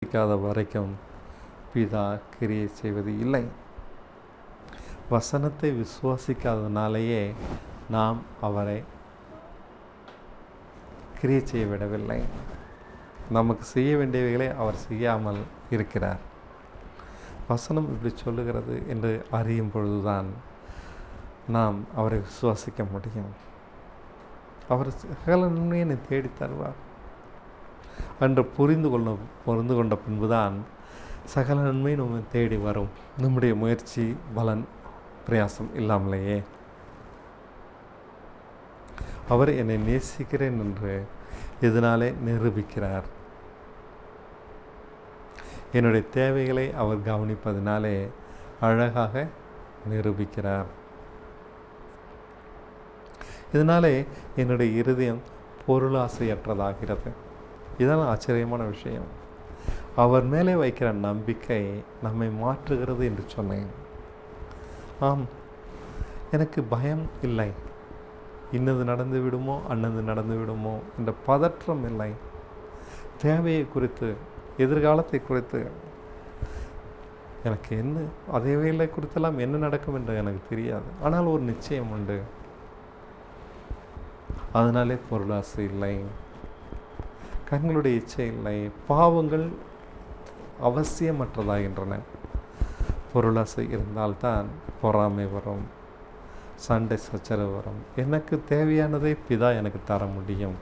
விசுவாசிக்காத வரைக்கும் பிதா கிரியை செய்வது இல்லை. வசனத்தை விசுவாசிக்காதனாலேயே நாம் அவரை கிரியை செய்ய விடவில்லை. நமக்கு செய்ய வேண்டியவைகளை அவர் செய்யாமல் இருக்கிறார். வசனம் இப்படி சொல்லுகிறது என்று அறியும் பொழுதுதான் நாம் அவரை விசுவாசிக்க முடியும். அவர் சகல நன்மையை தேடி தருவார் என்று புரிந்து கொண்ட பின்புதான் சகல நன்மை நம்ம தேடி வரும். நம்முடைய முயற்சி பலன் பிரயாசம் இல்லாமலேயே அவர் என்னை நேசிக்கிறேன் என்று இதனாலே நிரூபிக்கிறார். என்னுடைய தேவைகளை அவர் கவனிப்பதனாலே அழகாக நிரூபிக்கிறார். இதனாலே என்னுடைய இருதயம் பொருளாசையற்றதாகிறது. இதெல்லாம் ஆச்சரியமான விஷயம். அவர் மேலே வைக்கிற நம்பிக்கை நம்மை மாற்றுகிறது என்று சொன்னேன். ஆம், எனக்கு பயம் இல்லை. இன்னது நடந்து விடுமோ அன்னது நடந்து விடுமோ என்ற பதற்றம் இல்லை. தேவையை குறித்து, எதிர்காலத்தை குறித்து எனக்கு என்ன அதேவேளை குறித்தெல்லாம் என்ன நடக்கும் என்று எனக்கு தெரியாது. ஆனால் ஒரு நிச்சயம் உண்டு. அதனாலே பொருளாசை இல்லை, கண்களுடைய இச்சை இல்லை, பாவங்கள் அவசியமற்றதாகின்றன. பொருளாசை இருந்தால்தான் பொறாமை வரும், சண்டை சச்சரவு வரும். எனக்கு தேவையானதை பிதா எனக்கு தர முடியும்.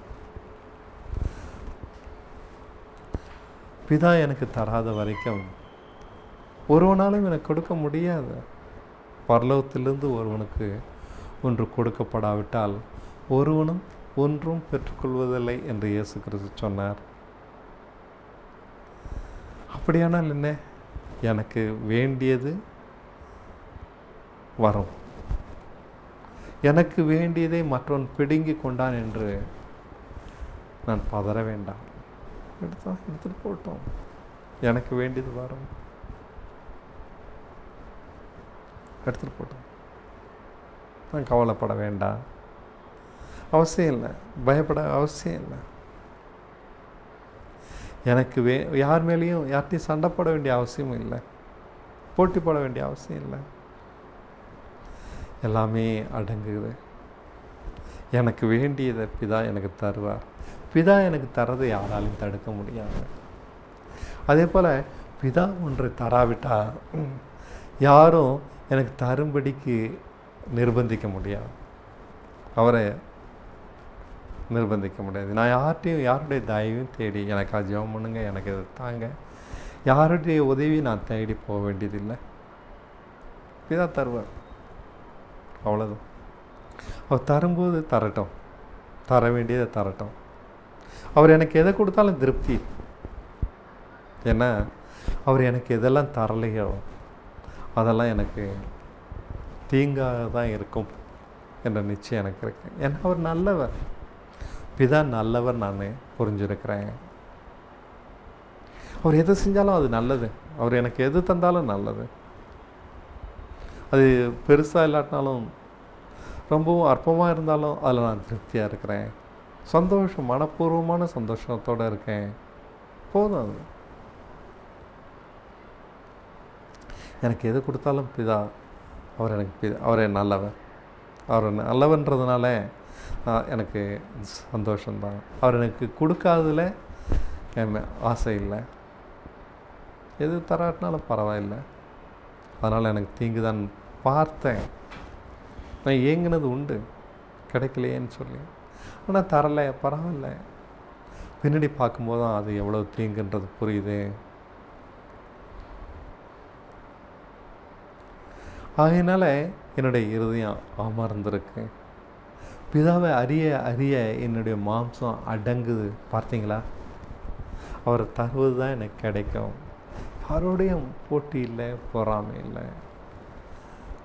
பிதா எனக்கு தராத வரைக்கும் ஒருவனாலும் எனக்கு கொடுக்க முடியாது. பரலோகத்திலிருந்து ஒருவனுக்கு ஒன்று கொடுக்கப்படாவிட்டால் ஒருவனும் ஒன்றும் பெற்றுக்கொள்வதில்லை என்று இயேசு கிறிஸ்து சொன்னார். அப்படியானால் என்ன? எனக்கு வேண்டியது வரும். எனக்கு வேண்டியதை மற்றவன் பிடுங்கி கொண்டான் என்று நான் பதற வேண்டாம். எடுத்துட்டு போட்டோம். எனக்கு வேண்டியது வரும். எடுத்துட்டு போட்டோம். நான் கவலைப்பட வேண்டாம், அவசியம் இல்லை. பயப்பட அவசியம் இல்லை. எனக்கு யார் மேலேயும் யார்ட்டையும் சண்டை போட வேண்டிய அவசியமும் இல்லை, போட்டி போட வேண்டிய அவசியம் இல்லை. எல்லாமே அடங்குது. எனக்கு வேண்டியதை பிதா எனக்கு தருவார். பிதா எனக்கு தரதை யாராலையும் தடுக்க முடியாது. அதே போல் பிதா ஒன்றை தராவிட்டால் யாரும் எனக்கு தரும்படிக்கு நிர்பந்திக்க முடியாது. அவரை நிர்பந்திக்க முடியாது. நான் யாருடைய தயவையும் தேடி எனக்கு ஜெபம் பண்ணுங்க, எனக்கு இதை தாங்க, யாருடைய உதவி நான் தேடி போக வேண்டியதில்லை. பிதா தருவார். அவ்வளோதான். அவர் தரும்போது தரட்டும், தர வேண்டியதை தரட்டும். அவர் எனக்கு எதை கொடுத்தாலும் திருப்தி. ஏன்னா அவர் எனக்கு எதெல்லாம் தரலையோ அதெல்லாம் எனக்கு தீங்காக தான் இருக்கும் என்ற நிச்சயம் எனக்கு இருக்கு. ஏன்னா அவர் நல்லவர். பிதா நல்லவர், நான் புரிஞ்சிருக்கிறேன். அவர் எதை செஞ்சாலும் அது நல்லது. அவர் எனக்கு எது தந்தாலும் நல்லது. அது பெருசாக இல்லாட்டினாலும் ரொம்பவும் அற்பமாக இருந்தாலும் அதில் நான் திருப்தியாக இருக்கிறேன். சந்தோஷம், மனப்பூர்வமான சந்தோஷத்தோடு இருக்கேன். போதும். அது எனக்கு எது கொடுத்தாலும் பிதா அவர் எனக்கு அவரே நல்லவர். அவர் நல்லவன்றதுனால எனக்கு சந்தோஷம்தான். அவர் எனக்கு கொடுக்காததில் என் ஆசை இல்லை. எது தராட்டினாலும் பரவாயில்லை. அதனால் எனக்கு தீங்கு தான் பார்த்தேன். நான் ஏங்கினது உண்டு, கிடைக்கலையேன்னு சொல்லி. ஆனால் தரலை, பரவாயில்ல. பின்னாடி பார்க்கும்போது தான் அது எவ்வளோ தீங்குன்றது புரியுது. ஆகையினால என்னுடைய இருதயம் அமர்ந்திருக்கு. பிதாவை அறிய அறிய என்னுடைய மாம்சம் அடங்குது. பார்த்தீங்களா? அவர் தருவது தான் எனக்கு கிடைக்கும். யாரோடையும் போட்டி இல்லை, பொறாமை இல்லை,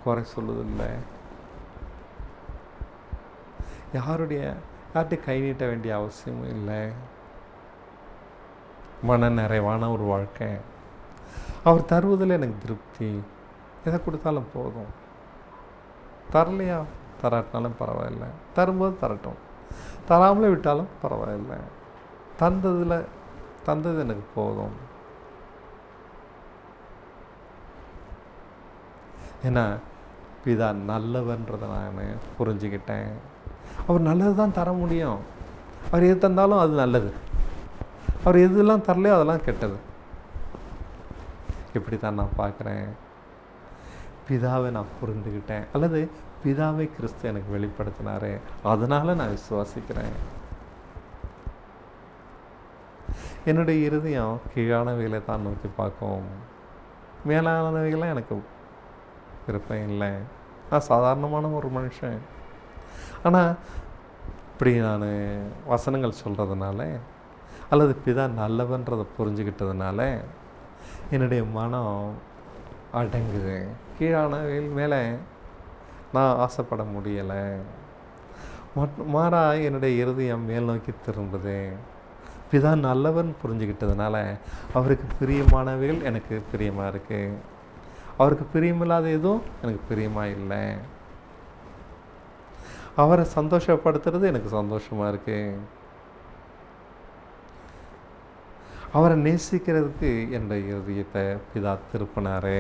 குறை சொல்லுதில்லை. யார்கிட்ட கை நீட்ட வேண்டிய அவசியமும் இல்லை. மன நிறைவான ஒரு வாழ்க்கை. அவர் தருவதில் எனக்கு திருப்தி. எதை கொடுத்தாலும் போதும். தரலையா, தராட்டினாலும் பரவாயில்லை. தரும்போது தரட்டும், தராமலே விட்டாலும் பரவாயில்லை. தந்தது எனக்கு போதும். ஏன்னா பிதா நல்லவன்றதை நான் புரிஞ்சுக்கிட்டேன். அவர் நல்லது தான் தர முடியும். அவர் எது தந்தாலும் அது நல்லது, அவர் எதுலாம் தரலையோ அதெல்லாம் கெட்டது. இப்படி தான் நான் பார்க்குறேன். பிதாவை நான் புரிந்துக்கிட்டேன், அல்லது பிதாவை கிறிஸ்து எனக்கு வெளிப்படுத்தினாரு, அதனால் நான் விசுவாசிக்கிறேன். என்னுடைய இருதயம் கீழானவைகளை தான் நோக்கி பார்க்கும். மேலானவைகளாம் எனக்கு விருப்பம் இல்லை. நான் சாதாரணமான ஒரு மனுஷன். ஆனால் இப்படி நான் வசனங்கள் சொல்கிறதுனால, அல்லது பிதா நல்லவன்றதை புரிஞ்சுக்கிட்டதுனால என்னுடைய மனம் அடங்குது. கீழானவைகள் மேலே நான் ஆசைப்பட முடியலை. மாறா என்னுடைய இருதயம் மேல் நோக்கி திரும்புது. பிதா நல்லவன் புரிஞ்சுக்கிட்டதுனால அவருக்கு பிரியமானவைகள் எனக்கு பிரியமாக இருக்குது, அவருக்கு பிரியமில்லாத எதுவும் எனக்கு பிரியமாக இல்லை. அவரை சந்தோஷப்படுத்துறது எனக்கு சந்தோஷமாக இருக்குது. அவரை நேசிக்கிறதுக்கு என்னுடைய இதயத்தை பிதா திருப்பினாரு.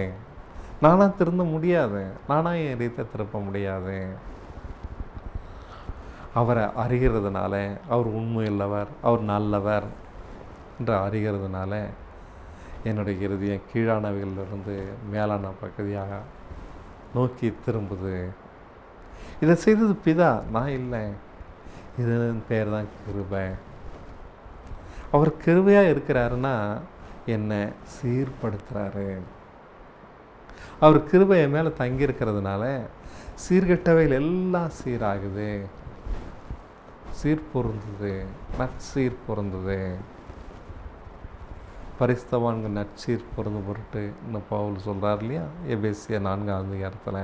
நானாக திருந்த முடியாது, நானாக என் இதயத்தை திருப்ப முடியாது. அவரை அறிகிறதுனால, அவர் உண்மையுள்ளவர், அவர் நல்லவர் என்று அறிகிறதுனால என்னுடைய இருதயம் கீழானவைகளிலிருந்து மேலான பகுதியாக நோக்கி திரும்புது. இதை செய்தது பிதா, நான் இல்லை. இதன் பேர் தான் கிருபை. அவர் கிருபையாக இருக்கிறாருன்னா என்னை சீர்படுத்துகிறாரு. அவர் கிருபை என் மேலே தங்கியிருக்கிறதுனால சீர்கெட்டவைகள் எல்லாம் சீராகுது, சீர் பொருந்தது, நற்சீர் பொருந்தது. பரிசுத்தவான்கள் நற்சீர் பொருந்து பொருட்டு இன்னும் பவுல் சொல்கிறார் இல்லையா, எபேசியர் 4ஆம் அதிகாரத்தில்.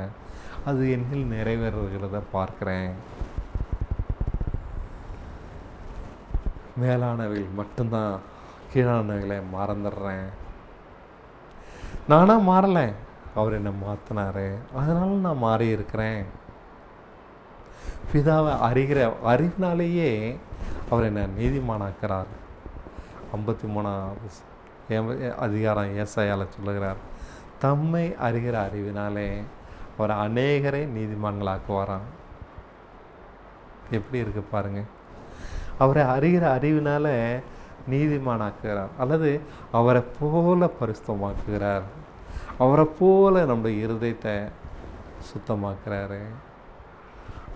அது என்னில் நிறைவேறுகிறத பார்க்குறேன். மேலானவைகள் மட்டும்தான், கீழானவைகளை மறந்துடுறேன். நானாக மாறலை, அவர் என்னை மாற்றினார், அதனால நான் மாறி இருக்கிறேன். பிதாவை அறிகிற அறிவினாலேயே அவர் என்னை நீதிமானாக்கிறார். 53ஆம் அதிகாரம் ஏசாயால சொல்லுகிறார், தம்மை அறிகிற அறிவினாலே அவர் அநேகரை நீதிமான்களாக்குவாராம். எப்படி இருக்கு பாருங்க. அவரை அறிகிற அறிவினால நீதிமானாக்குகிறார், அல்லது அவரை போல பரிசுத்தமாக்குகிறார், அவரை போல நம்முடைய இருதயத்தை சுத்தமாக்குறாரு.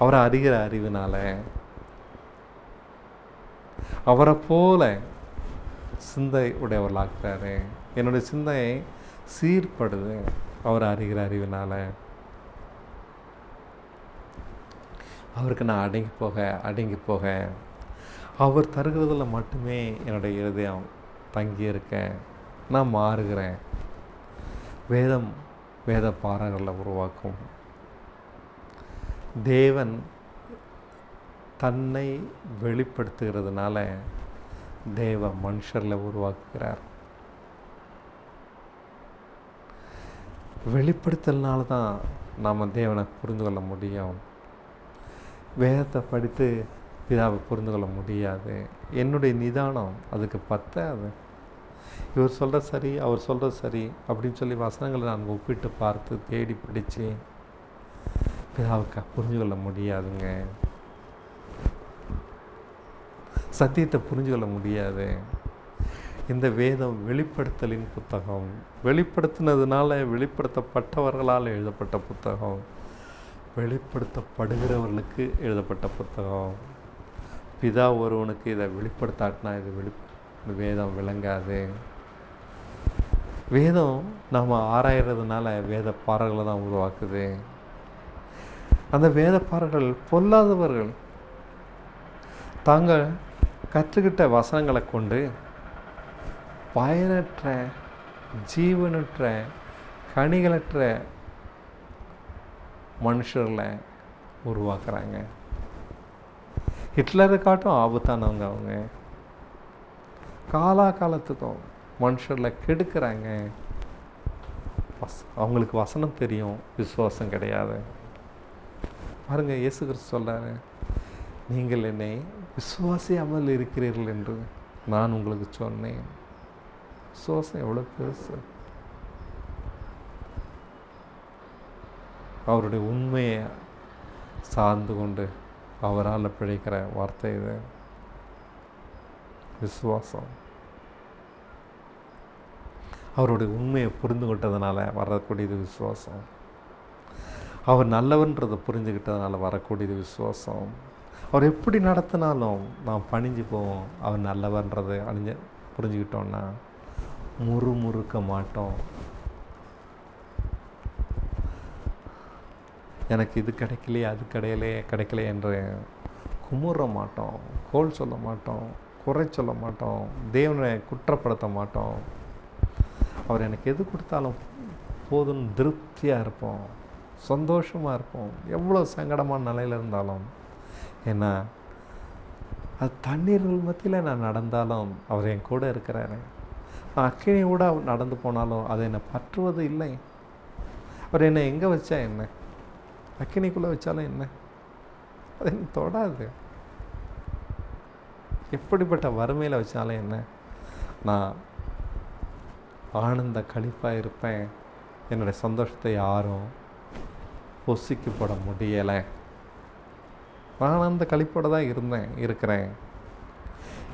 அவரை அறிகிற அறிவினால அவரை போல சிந்தை உடையவர்களாக்குறாரு. என்னுடைய சிந்தையை சீர்படுது அவரை அறிகிற அறிவினால. அவருக்கு நான் அடங்கி போக அவர் தருகிறதில் மட்டுமே என்னுடைய இருதயம் தங்கியிருக்கேன். நான் மாறுகிறேன். வேத பாரங்களை உருவாக்கும். தேவன் தன்னை வெளிப்படுத்துகிறதுனால தேவ மனுஷரில் உருவாக்குகிறார். வெளிப்படுத்தல்னால தான் நாம் தேவனை புரிந்து கொள்ள முடியும். வேதத்தை படித்து பிதாவை புரிந்து கொள்ள முடியாது. என்னுடைய நிதானம் அதுக்கு பத்தாது. இவர் சொல்கிறது சரி, அவர் சொல்கிறது சரி அப்படின்னு சொல்லி வசனங்களை நான் ஒப்பிட்டு பார்த்து தேடி பிடிச்சி பிதாவுக்கு புரிஞ்சு கொள்ள முடியாதுங்க. சத்தியத்தை புரிஞ்சு கொள்ள முடியாது. இந்த வேதம் வெளிப்படுத்தலின் புத்தகம். வெளிப்படுத்தினதுனால வெளிப்படுத்தப்பட்டவர்களால் எழுதப்பட்ட புத்தகம், வெளிப்படுத்தப்படுகிறவர்களுக்கு எழுதப்பட்ட புத்தகம். பிதா ஒருவனுக்கு இதை வெளிப்படுத்தாட்டினா இது வேதம் விளங்காது. வேதம் நாம் ஆராயிறதுனால வேத பாறைகளை தான் உருவாக்குது. அந்த வேத பாறைகள் பொல்லாதவர்கள் தாங்கள் கற்றுக்கிட்ட வசனங்களை கொண்டு பயனற்ற, ஜீவனற்ற, கனிகளற்ற மனுஷர்களை உருவாக்குறாங்க. ஹிட்லரை காட்டும் ஆபத்தானவங்க அவங்க. காலத்துக்கும் மனுஷர்களை கெடுக்கிறாங்க. அவங்களுக்கு வசனம் தெரியும், விசுவாசம் கிடையாது. பாருங்கள், இயேசு கிறிஸ்து சொல்கிறாரு, நீங்கள் என்னை விசுவாசியாமல் இருக்கிறீர்கள் என்று நான் உங்களுக்கு சொன்னேன். விசுவாசம் எவ்வளோ பெருசு. அவருடைய உண்மையை சார்ந்து கொண்டு அவரால் பிழைக்கிற வார்த்தை இது. விசுவாசம். அவருடைய உண்மையை புரிந்து கொண்டதுனால வரக்கூடியது விசுவாசம். அவர் நல்லவன்றதை புரிஞ்சுக்கிட்டதுனால வரக்கூடியது விசுவாசம். அவர் எப்படி நடத்தினாலும் நாம் பணிஞ்சு போவோம். அவர் நல்லவன்றதை புரிஞ்சுக்கிட்டோன்னா முறுமுறுக்க மாட்டோம். எனக்கு இது கிடைக்கலையே, அது கிடைக்கலையே என்று குமுற மாட்டோம், கோல் சொல்ல மாட்டோம், குறை சொல்ல மாட்டோம், தேவனை குற்றப்படுத்த மாட்டோம். அவர் எனக்கு எது கொடுத்தாலும் போதும் திருப்தியாக இருப்போம், சந்தோஷமாக இருப்போம். எவ்வளோ சங்கடமான நிலையில் இருந்தாலும், ஏன்னா அது தண்ணீர்கள் மத்தியில் நான் நடந்தாலும் அவர் என் கூட இருக்கிறாரு. நான் அக்கினி கூட நடந்து போனாலும் அது என்னை பற்றுவது இல்லை. அவர் என்னை எங்கே வச்சா என்ன, அக்கினிக்குள்ளே வச்சாலும் என்ன, அது என்ன தொடாது. எப்படிப்பட்ட வறுமையில் வச்சாலும் என்ன, நான் ஆனந்த களிப்பாக இருப்பேன். என்னுடைய சந்தோஷத்தை யாரும் பொசுக்கி போட முடியலை. ஆனந்த களிப்போடு தான் இருக்கிறேன்.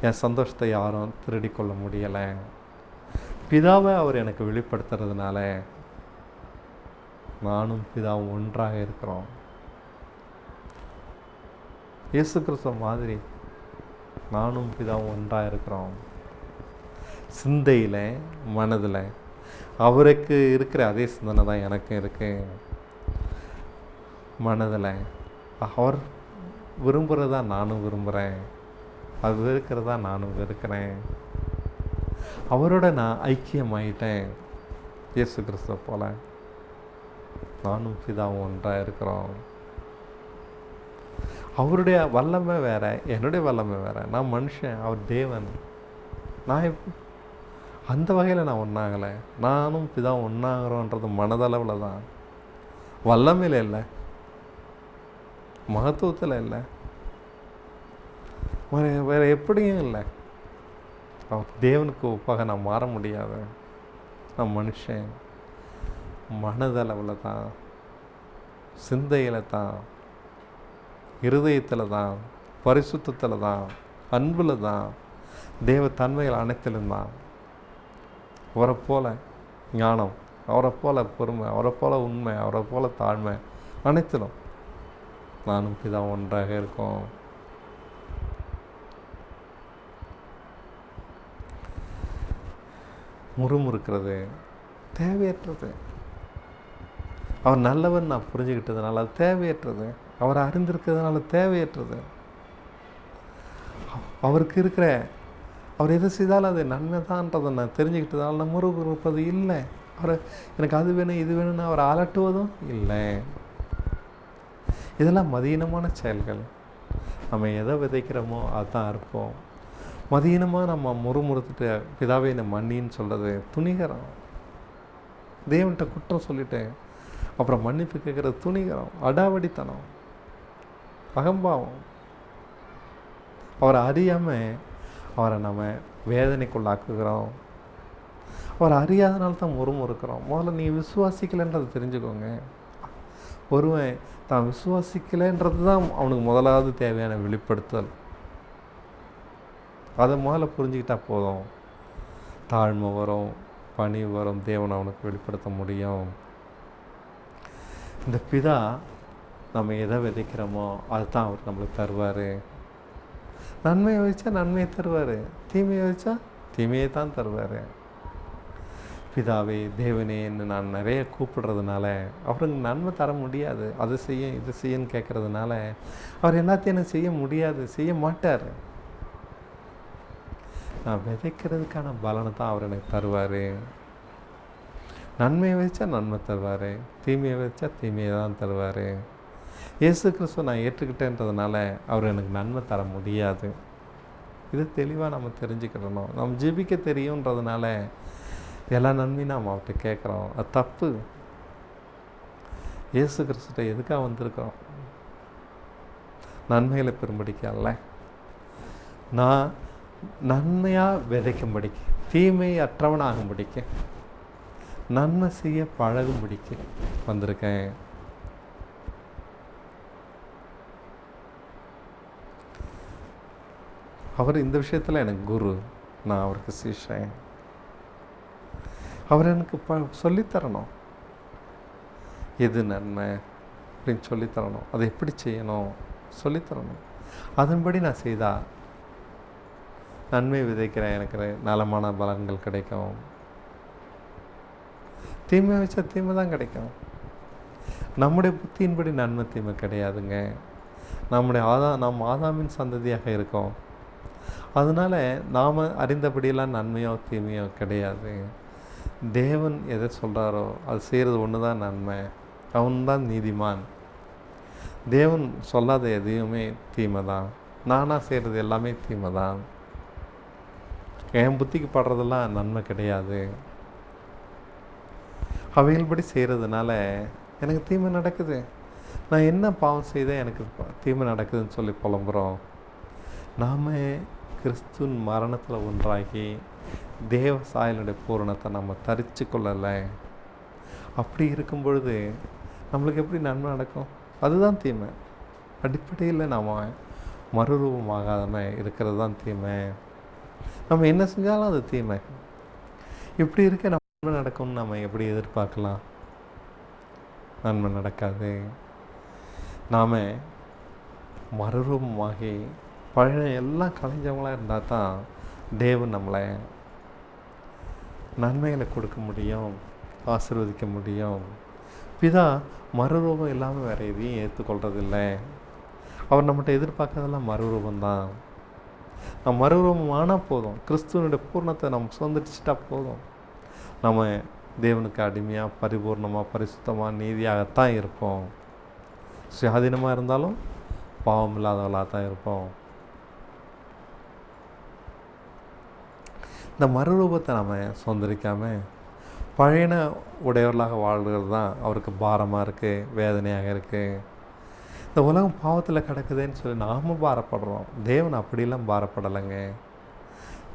என் சந்தோஷத்தை யாரும் திருடி கொள்ள முடியலை. பிதாவை அவர் எனக்கு வெளிப்படுத்துறதுனால நானும் பிதாவும் ஒன்றாக இருக்கிறோம். இயேசு கிறிஸ்துவ மாதிரி நானும் பிதாவும் ஒன்றாக இருக்கிறோம். சிந்தையில், மனதில் அவருக்கு இருக்கிற அதே சிந்தனை தான் எனக்கும் இருக்கு. மனதில் அவர் விரும்புகிறதா நானும் விரும்புகிறேன், அது வெறுக்கிறதா நானும் வெறுக்கிறேன். அவரோட நான் ஐக்கியமாயிட்டேன். இயேசு கிறிஸ்துவ போல நானும் பிதாவும் ஒன்றாக இருக்கிறோம். அவருடைய வல்லமை வேற, என்னுடைய வல்லமை வேற. நான் மனுஷன், அவர் தேவன். நான் அந்த வகையில் நான் ஒன்றாகலை. நானும் பிதாவும் ஒன்றாகிறோன்றது மனதளவில் தான், வல்லமையில் இல்லை, மகத்துவத்தில் இல்லை, வேறு எப்படியும் இல்லை. தேவனுக்கு ஒப்பாக நான் மாற முடியாது. நான் மனுஷன், மனதளவில் தான், சிந்தையில் தான், இருதயத்தில் தான், பரிசுத்தத்தில் தான், அன்பில் தான், தேவ தன்மைகள் அனைத்திலும் தான். அவரை போல ஞானம், அவரை போல பொறுமை, அவரை போல உண்மை, அவரை போல தாழ்மை, அனைத்திலும் நானும் பிதா ஒன்றாக இருக்கோம். முறுமுறுக்கிறது தேவையற்றது. அவர் நல்லவன் நான் புரிஞ்சுக்கிட்டதுனால அது தேவையற்றது. அவரை அறிந்திருக்கிறதுனால தேவையற்றது. அவருக்கு இருக்கிற அவர் எது செய்தாலும் அது நன்மை தான்றதை நான் தெரிஞ்சுக்கிட்டதால நான் முறுமுறுப்பது இல்லை. அவரை எனக்கு அது வேணும் இது வேணும்னு அவரை அலட்டுவதும் இல்லை. இதெல்லாம் மதீனமான செயல்கள். நம்ம எதை விதைக்கிறோமோ அதுதான் இருப்போம். மதீனமாக நம்ம முறுமுறுத்துட்டு பிதாவே என்னை மன்னின்னு சொல்கிறது துணிகரம். தேவன்கிட்ட குற்றம் சொல்லிட்டு அப்புறம் மன்னிப்பு கேட்குறது துணிகரம், அடாவடித்தனம், அகம்பாவம். அவரை அறியாமல் அவரை நம்ம வேதனைக்குள்ளாக்குகிறோம். அவரை அறியாதனால தான் முறுமுறுக்கிறோம். முதல்ல நீங்கள் விசுவாசிக்கலைன்றதை தெரிஞ்சுக்கோங்க. ஒருவன் தான் விசுவாசிக்கலைன்றது தான் அவனுக்கு முதலாவது தேவையான வெளிப்படுத்தல். அதை முதல்ல புரிஞ்சுக்கிட்டா போதும். தாழ்மை வரும், பணிவு வரும், தேவனை அவனுக்கு வெளிப்படுத்த முடியும். இந்த பிதா நம்ம எதை விதைக்கிறோமோ அதுதான் அவர் நம்மளுக்கு தருவார். நன்மையை வச்சா நன்மையை தருவார், தீமையை வச்சா தீமையை தான் தருவார். பிதாவே தேவனேன்னு நான் நிறைய கூப்பிடுறதுனால அவருக்கு நன்மை தர முடியாது. அது செய்ய இது செய்யன்னு கேட்குறதுனால அவர் எல்லாத்தையும் எனக்கு செய்ய முடியாது, செய்ய மாட்டார். நான் விதைக்கிறதுக்கான பலனை தான் அவர் எனக்கு தருவார். நன்மையை வச்சா நன்மை தருவார், தீமையை வச்சா தீமையை தான் தருவார். இயேசு கிறிஸ்துவ நான் ஏற்றுக்கிட்டேன்றதுனால அவர் எனக்கு நன்மை தர முடியாது. இது தெளிவாக நம்ம தெரிஞ்சுக்கிடணும். நம்ம ஜெபிக்க தெரியுன்றதுனால எல்லா நன்மையும் நாம் அவர்கிட்ட கேட்குறோம். அது தப்பு. இயேசு கிறிஸ்துட்ட எதுக்காக வந்திருக்கிறோம்? நன்மைகளை பெரும்படிக்க அல்ல, நான் நன்மையாக விதைக்கும்படிக்கு, தீமை அற்றவனாகும்படிக்கு, நன்மை செய்ய பழகும்படிக்கு வந்திருக்கேன். அவர் இந்த விஷயத்தில் எனக்கு குரு, நான் அவருக்கு சிஷ்யன். அவர் எனக்கு சொல்லித்தரணும், எது நன்மை அப்படின்னு சொல்லித்தரணும், அதை எப்படி செய்யணும் சொல்லித்தரணும். அதன்படி நான் செய்தால் நன்மை விதைக்கிற எனக்கு நலமான பலன்கள் கிடைக்கும். தீமை வச்சா தீமை தான் கிடைக்கும். நம்முடைய புத்தியின்படி நன்மை தீமை கிடையாதுங்க. நாம் ஆதாமின் சந்ததியாக இருக்கோம். அதனால் நாம் அறிந்தபடியெல்லாம் நன்மையோ தீமையோ கிடையாது. தேவன் எதை சொல்கிறாரோ அது செய்கிறது ஒன்று தான் நன்மை. அவன்தான் நீதிமான். தேவன் சொல்லாத எதையுமே தீமை தான். நானாக செய்கிறது எல்லாமே தீமை தான். என் புத்திக்கு படுறதெல்லாம் நன்மை கிடையாது. அவைகள்படி செய்கிறதுனால எனக்கு தீமை நடக்குது. நான் என்ன பாவம் செய்தேன் எனக்கு தீமை நடக்குதுன்னு சொல்லி புலம்புறோம். நாம் கிறிஸ்துவின் மரணத்தில் ஒன்றாகி தேவ சாயலுடைய பூரணத்தை நம்ம தரித்து கொள்ளலை. அப்படி இருக்கும் பொழுது நம்மளுக்கு எப்படி நன்மை நடக்கும்? அதுதான் தீமை. அடிப்படையில் நாம் மறுரூபமாகாம இருக்கிறது தான் தீமை. நம்ம என்ன செஞ்சாலும் அது தீமை. இப்படி இருக்க நன்மை நடக்கும்னு நம்ம எப்படி எதிர்பார்க்கலாம்? நன்மை நடக்காது. நாம் மறுரூபமாகி பழைய எல்லாம் கலைஞ்சவங்களாக இருந்தால் தான் தேவன் நம்மளை நன்மைகளை கொடுக்க முடியும், ஆசீர்வதிக்க முடியும். பிதா மறுரூபம் இல்லாமல் வேறு எதையும் ஏற்றுக்கொள்றதில்லை. அவர் நம்மகிட்ட எதிர்பார்க்கறதெல்லாம் மறுரூபந்தான். நம்ம மறுரூபம் ஆனால் போதும், கிறிஸ்துவனுடைய பூர்ணத்தை நம்ம சுதந்திரிச்சிட்டா போதும். நம்ம தேவனுக்கு அடிமையாக பரிபூர்ணமாக பரிசுத்தமாக நீதியாகத்தான் இருப்போம். சுயாதீனமாக இருந்தாலும் பாவம் இல்லாதவர்களாக தான் இருப்போம். இந்த மறுரூபத்தை நம்ம சுதந்திரிக்காமல் பழையன உடையவர்களாக வாழ்கிறது தான் அவருக்கு பாரமாக இருக்குது, வேதனையாக இருக்குது. இந்த உலகம் பாவத்தில் கிடக்குதுன்னு சொல்லி நாம் பாரப்படுறோம். தேவன் அப்படிலாம் பாரப்படலைங்க.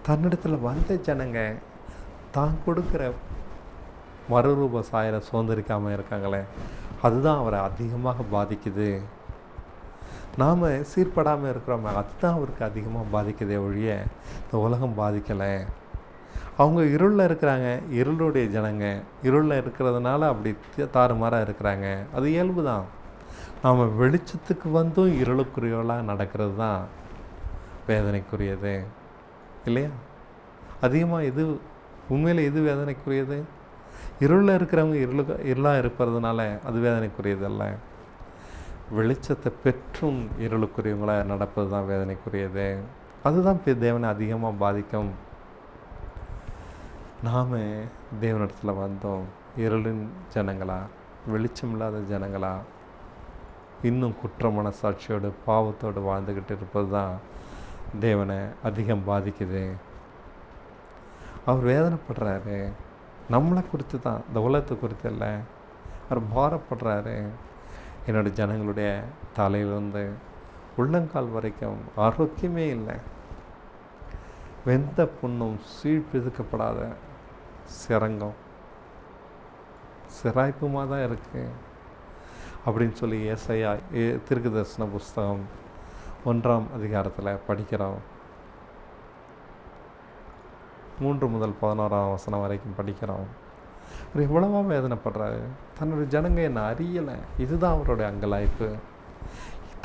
தன்னிடத்தில் வந்த ஜனங்க தான் கொடுக்குற மறுரூப சாயலை சுதந்திரிக்காமல் இருக்காங்களே, அதுதான் அவரை அதிகமாக பாதிக்குது. நாம் சீர்படாமல் இருக்கிறோமே, அதுதான் அவருக்கு அதிகமாக பாதிக்குதே ஒழிய இந்த உலகம் பாதிக்கலை. அவங்க இருளில் இருக்கிறாங்க, இருளுடைய ஜனங்க இருளில் இருக்கிறதுனால அப்படி தாறுமாறாக இருக்கிறாங்க. அது இயல்பு தான். நாம் வெளிச்சத்துக்கு வந்தும் இருளுக்குரியவர்களாக நடக்கிறது தான் வேதனைக்குரியது இல்லையா? அதிகமாக எது உண்மையில் எது வேதனைக்குரியது? இருளில் இருக்கிறவங்க இருளாக இருப்பதுனால அது வேதனைக்குரியது அல்ல. வெளிச்சத்தை பெற்றும் இருளுக்குரியவங்களாக நடப்பது தான் வேதனைக்குரியது. அதுதான் தேவனை அதிகமாக பாதிக்கும். நாம் தேவனிடத்தில் வந்தோம் இருளின் ஜனங்களா, வெளிச்சம் இல்லாத ஜனங்களா, இன்னும் குற்ற மனசாட்சியோடு பாவத்தோடு வாழ்ந்துக்கிட்டு இருப்பது தான் தேவனை அதிகம் பாதிக்குது. அவர் வேதனைப்படுறாரு. நம்மளை குறித்து தான், இந்த உலகத்தை குறித்து இல்லை. அவர் பாரப்படுறாரு. என்னுடைய ஜனங்களுடைய தலையிலிருந்து உள்ளங்கால் வரைக்கும் ஆரோக்கியமே இல்லை, வெந்த புண்ணும் சீழ்பிதுக்கப்படாத சிரங்கம் சிராய்ப்புமாக தான் இருக்குது அப்படின்னு சொல்லி ஏசாயா தீர்க்கதரிசன புஸ்தகம் 1ஆம் அதிகாரத்தில் படிக்கிறோம். 3 முதல் 11ஆம் வசனம் வரைக்கும் படிக்கிறோம். அவர் எவ்வளவா வேதனைப்படுறாரு. தன்னுடைய ஜனங்க என்னை அறியலை. இதுதான் அவருடைய அங்கலாய்ப்பு.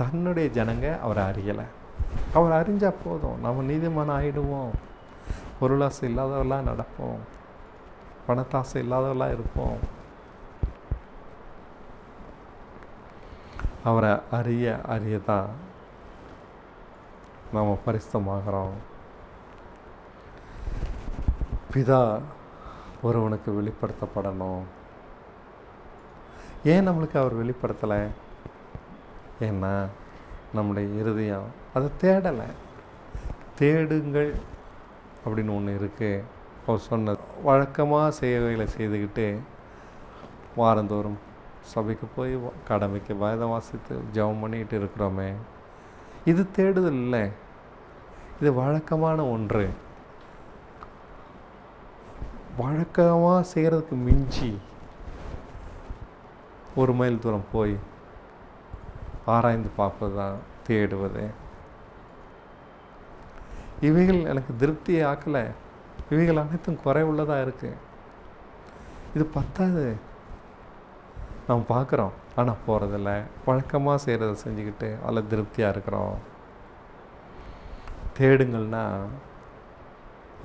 தன்னுடைய ஜனங்க அவரை அறியலை. அவர் அறிஞ்சால் போதும், நம்ம நீதிமான் ஆகிடுவோம். பொருளாசை இல்லாதவர்களாக நடப்போம், பணத்தாசை இல்லாதவர்களாக இருப்போம். அவரை அறியதான் நாம் பரிசுத்தமாகிறோம். பிதா ஒருவனுக்கு வெளிப்படுத்தப்படணும். ஏன் நம்மளுக்கு அவர் வெளிப்படுத்தலை? ஏன்னா நம்முடைய இருதயம் அதை தேடலை. தேடுங்கள் அப்படின்னு ஒன்று இருக்குது. அவர் சொன்ன வழக்கமாக சேவைகளை செய்துக்கிட்டு வாரந்தோறும் சபைக்கு போய் கடமைக்கு வேதம் வாசித்து ஜெபம் பண்ணிக்கிட்டு இருக்கிறோமே, இது தேடுதல் இல்லை, இது வழக்கமான ஒன்று. வழக்கமாக செய்கிறதுக்கு மிஞ்சி 1 மைல் தூரம் போய் ஆராய்ந்து பார்ப்பது தான் தேடுவது. இவைகள் எனக்கு திருப்தியை ஆக்கலை, இவைகள் அனைத்தும் குறை உள்ளதாக இருக்குது, இது பத்தாது. நம்ம பார்க்குறோம், ஆனால் போகிறதில்ல. வழக்கமாக செய்கிறத செஞ்சுக்கிட்டு அதில் திருப்தியாக இருக்கிறோம். தேடுங்கள்னா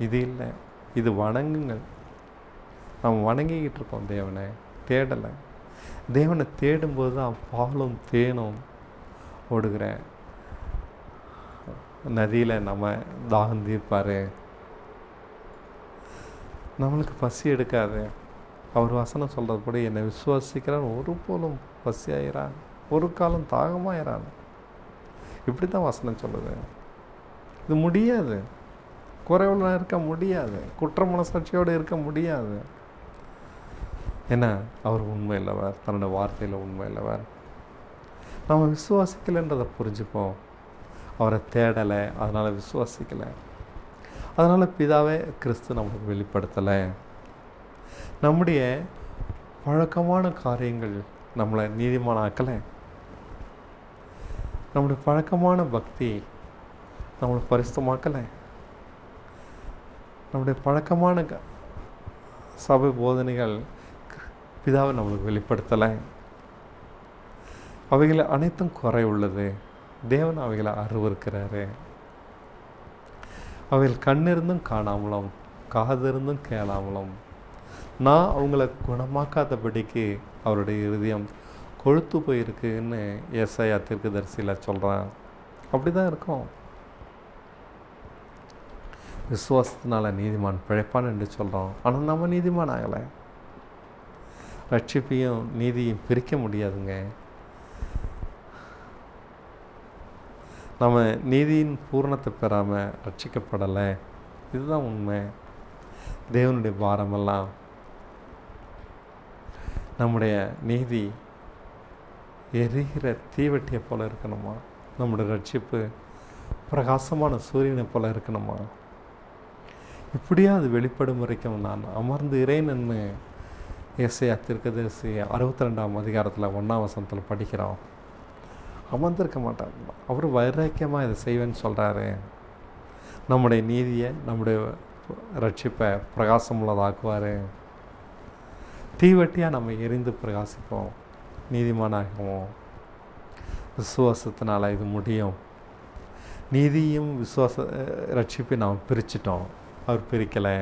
இது இல்லை, இது வணங்குங்கள். நம்ம வணங்கிக்கிட்டு இருக்கோம் தேவனை, தேடலை. தேவனை தேடும்போது தான் பாலும் தேனும் ஓடுகிற நதியில் நம்ம தாகம் தீர்ப்பார். நம்மளுக்கு பசி எடுக்காது. அவர் வசனம் சொல்கிறதுபடி என்னை விசுவாசிக்கிறான் ஒரு போலும் பசி ஆயிரான், ஒரு காலம் தாகமாயிரான். இப்படி தான் வசனம் சொல்லுது. இது முடியாது, குறைவுள்ள இருக்க முடியாது, குற்ற மனசாட்சியோடு இருக்க முடியாது. ஏன்னா அவர் உண்மை இல்லவர், தன்னோட வார்த்தையில் உண்மை இல்லவர். நம்ம விசுவாசிக்கலைன்றதை புரிஞ்சுப்போம். அவரை தேடலை, அதனால் விசுவாசிக்கலை. அதனால் பிதாவே கிறிஸ்து நம்மளுக்கு வெளிப்படுத்தலை. நம்முடைய பழக்கமான காரியங்கள் நம்மளை நீதிமானாக்கலை. நம்முடைய பழக்கமான பக்தி நம்மளை பரிசுத்தமாக்கலை. நம்முடைய பழக்கமான சபை போதனைகள் பிதாவை நம்மளுக்கு வெளிப்படுத்தலை. அவைகளை அனைத்தும் குறை உள்ளது. தேவன் அவைகளை அருவருக்கிறாரு. அவைகள் கண்ணிருந்தும் காணாமலும் காதிருந்தும் கேளாமலும் நான் அவங்கள குணமாக்காதபடிக்கு அவருடைய இருதயம் கொழுத்து போயிருக்குன்னு ஏசாயா தீர்க்கதரிசியில் சொல்கிறான். அப்படி தான் இருக்கும். விசுவாசத்தினால நீதிமான் பிழைப்பான் என்று சொல்கிறோம். ஆனால் நம்ம நீதிமான் ஆகலை. ரட்சிப்பையும் நீதியும் பிரிக்க முடியாதுங்க. நம்ம நீதியின் பூரணத்தை பெறாமல் ரட்சிக்கப்படலை. இதுதான் உண்மை. தேவனுடைய பாரமெல்லாம் நம்முடைய நீதி எரிகிற தீவெட்டியை போல் இருக்கணுமா? நம்முடைய ரட்சிப்பு பிரகாசமான சூரியனை போல் இருக்கணுமா? இப்படியா அது வெளிப்படும் வரைக்கும் நான் அமர்ந்து இறைன்னு ஏசாயா தீர்க்கதரிசி 62ஆம் அதிகாரத்தில் 1ஆம் வசனத்தில் படிக்கிறோம். அமர்ந்திருக்க மாட்டார். அவர் வைராக்கியமாக இதை செய்வேன்னு சொல்கிறாரு. நம்முடைய நீதியை, நம்முடைய ரட்சிப்பை பிரகாசமுள்ளதாக்குவார். தீவட்டியாக நம்ம எரிந்து பிரகாசிப்போம், நீதிமானாகவும். விசுவாசத்தினால் இது முடியும். நீதியும் ரட்சிப்பை நாம் பிரிச்சிட்டோம். அவர் பிரிக்கலை.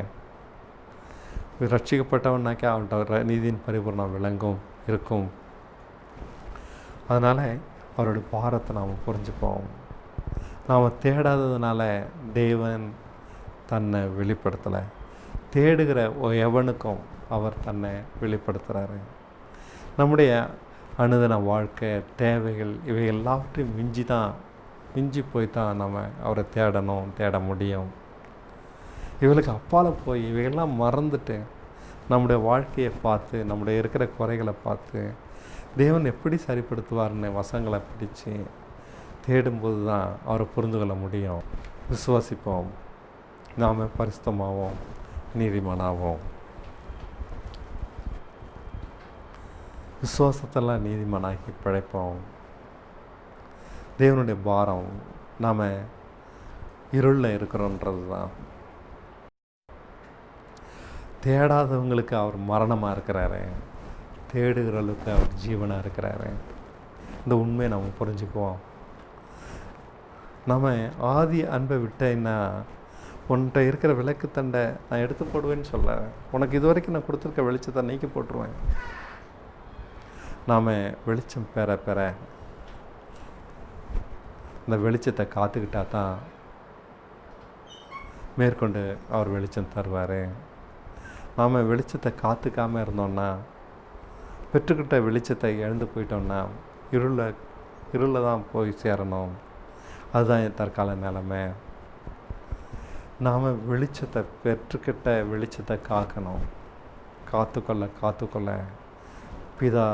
ரட்சிக்கப்பட்டவனாக்கே அவன்கிட்ட நீதியின் பரிபூர்ணம் விளங்கும் இருக்கும். அதனால் அவருடைய பாரத்தை நாம் புரிஞ்சுப்போம். நாம் தேடாததுனால தேவன் தன்னை வெளிப்படுத்தலை. தேடுகிற எவனுக்கும் அவர் தன்னை வெளிப்படுத்துகிறாரு. நம்முடைய அனுதின வாழ்க்கை தேவைகள் இவை எல்லாவற்றையும் மிஞ்சி போய் தான் நம்ம அவரை தேட முடியும். இவளுக்கு அப்பால் போய் இவையெல்லாம் மறந்துட்டு நம்முடைய வாழ்க்கையை பார்த்து, நம்முடைய இருக்கிற குறைகளை பார்த்து தேவன் எப்படி சரிப்படுத்துவார்னு வசங்களை பிடிச்சு தேடும்போது தான் அவரை புரிந்து கொள்ள முடியும். விசுவாசிப்போம், நாம் பரிசுத்தமாவோம், நீதிமானாவோம். விசுவாசத்தெல்லாம் நீதிமானாகி பிழைப்போம். தேவனுடைய பாரம் நாம் இருளில் இருக்கிறோன்றது தான். தேடாதவங்களுக்கு அவர் மரணமாக இருக்கிறாரு, தேடுகிறவர்களுக்கு அவர் ஜீவனாக இருக்கிறாரு. இந்த உண்மையை நம்ம புரிஞ்சுக்குவோம். நம்ம ஆதி அன்பை விட்டேன்னா உன்கிட்ட இருக்கிற விளக்கு தண்டை நான் எடுத்து போடுவேன்னு சொல்ல, உனக்கு இது வரைக்கும் நான் கொடுத்துருக்க வெளிச்சத்தை நீக்கி போட்டுருவேன். நாம் வெளிச்சம் பெற இந்த வெளிச்சத்தை காத்துக்கிட்டா தான் மேற்கொண்டு அவர் வெளிச்சம் தருவார். நாம் வெளிச்சத்தை காத்துக்காமல் இருந்தோன்னா, பெற்றுக்கிட்ட வெளிச்சத்தை இழந்து போயிட்டோம்னா இருளில் தான் போய் சேரணும். அதுதான் என் தற்கால நிலைமை. நாம் வெளிச்சத்தை பெற்றுக்கிட்ட வெளிச்சத்தை காக்கணும். காத்துக்கொள்ள பிதா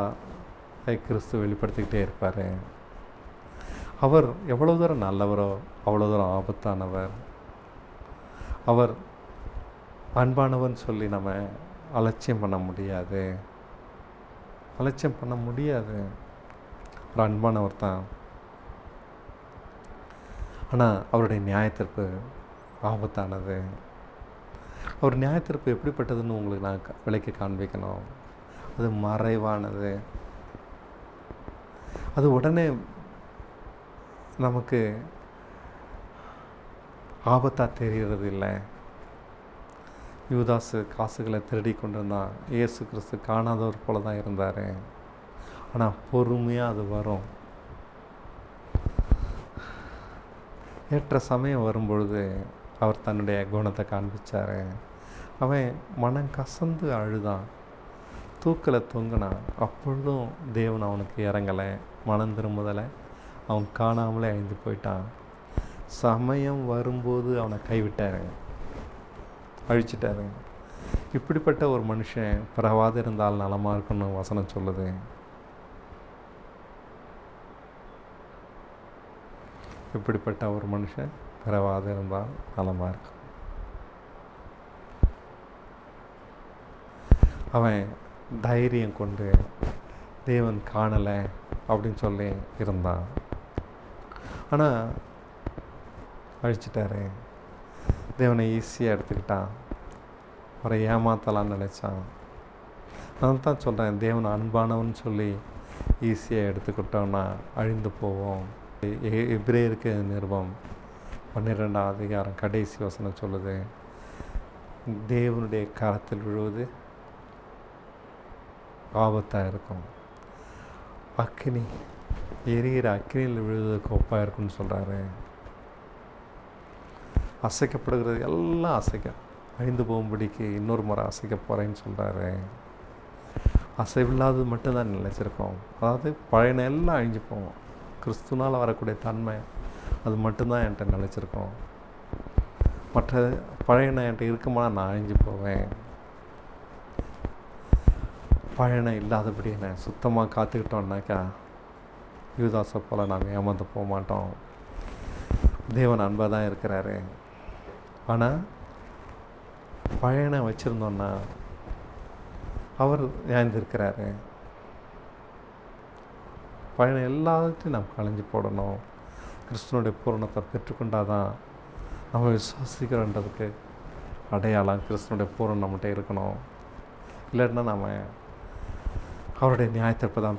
கிறிஸ்து வெளிப்படுத்திக்கிட்டே இருப்பார். அவர் எவ்வளோ தூரம் நல்லவரோ அவ்வளோ தூரம் ஆபத்தானவர். அவர் அன்பானவர்னு சொல்லி நம்ம அலட்சியம் பண்ண முடியாது. ஒரு அன்பானவர் தான். ஆனால் அவருடைய நியாயத்திற்கு ஆபத்தானது. அவர் நியாயத்தீர்ப்பு எப்படிப்பட்டதுன்னு உங்களுக்கு நான் விலைக்கு காண்பிக்கணும். அது மறைவானது. அது உடனே நமக்கு ஆபத்தாக தெரிகிறது இல்லை. யூதாசு காசுகளை திருடி கொண்டிருந்தான். இயேசு கிறிஸ்து காணாதவர் போல தான் இருந்தார். ஆனால் பொறுமையாக அது வரும். ஏற்ற சமயம் வரும்பொழுது அவர் தன்னுடைய குணத்தை காண்பிச்சார். அவன் மனம் கசந்து அழுதான், தூக்கில் தொங்கினான். அப்பொழுதும் தேவன் அவனுக்கு இறங்கலை, மனம் திரும்புதலை. அவன் காணாமலே அழிந்து போயிட்டான். சமயம் வரும்போது அவனை கைவிட்டார், அழிச்சிட்டாரு. இப்படிப்பட்ட ஒரு மனுஷன் பிறவாது இருந்தால் நலமாக இருக்குன்னு வசனம் சொல்லுது. இப்படிப்பட்ட ஒரு மனுஷன் பிறவாது இருந்தால் நலமாக இருக்கும். அவன் தைரியம் கொண்டு தேவன் காணலை அப்படின்னு சொல்லி இருந்தான். ஆனால் அழிச்சிட்டாரு. தேவனை ஈஸியாக எடுத்துக்கிட்டான், அவரை ஏமாத்தலான்னு நினச்சான். நான் தான் சொல்கிறேன், தேவன் அன்பானவன் சொல்லி ஈஸியாக எடுத்துக்கிட்டோன்னா அழிந்து போவோம். எபிரேயருக்கு நிருபம் 12ஆம் அதிகாரம் கடைசி வசனம் சொல்லுது, தேவனுடைய கரத்தில் விழுவது ஆபத்தாக இருக்கும், அக்கினி எரிகிற அக்கினியில் விழுவதற்கு ஒப்பாக இருக்குன்னு சொல்கிறாரு. அசைக்கப்படுகிறது எல்லாம் அழிந்து போகும்படிக்கு இன்னொரு முறை அசைக்க போகிறேன்னு சொல்கிறாரு. அசைவில்லாதது மட்டும்தான் நினைச்சிருக்கோம். அதாவது பழையன எல்லாம் அழிஞ்சு போவோம். கிறிஸ்துனால் வரக்கூடிய தன்மை அது மட்டும்தான் என்கிட்ட நினச்சிருக்கோம். மற்ற பழையன என்கிட்ட இருக்குமா நான் அழிஞ்சு போவேன். பழையன இல்லாதபடி என்ன சுத்தமாக காத்துக்கிட்டோம்னாக்கா யூதாசை போல் நாம் ஏமாந்து போக மாட்டோம். தேவன் அன்பாக தான் இருக்கிறாரு. ஆனால் பழையனை வச்சுருந்தோன்னா அவர் ஏந்திருக்கிறாரு. பழைய எல்லாத்தையும் நாம் களைஞ்சி போடணும். கிறிஸ்துவனுடைய பூரணத்தை பெற்றுக்கொண்டாதான் நம்ம விசுவாசிக்கிறோன்றதுக்கு அடையாளம் கிறிஸ்துவனுடைய பூரணம் நம்மகிட்ட இருக்கணும். இல்லைன்னா நம்ம அவருடைய நியாயத்தீர்ப்பை தான்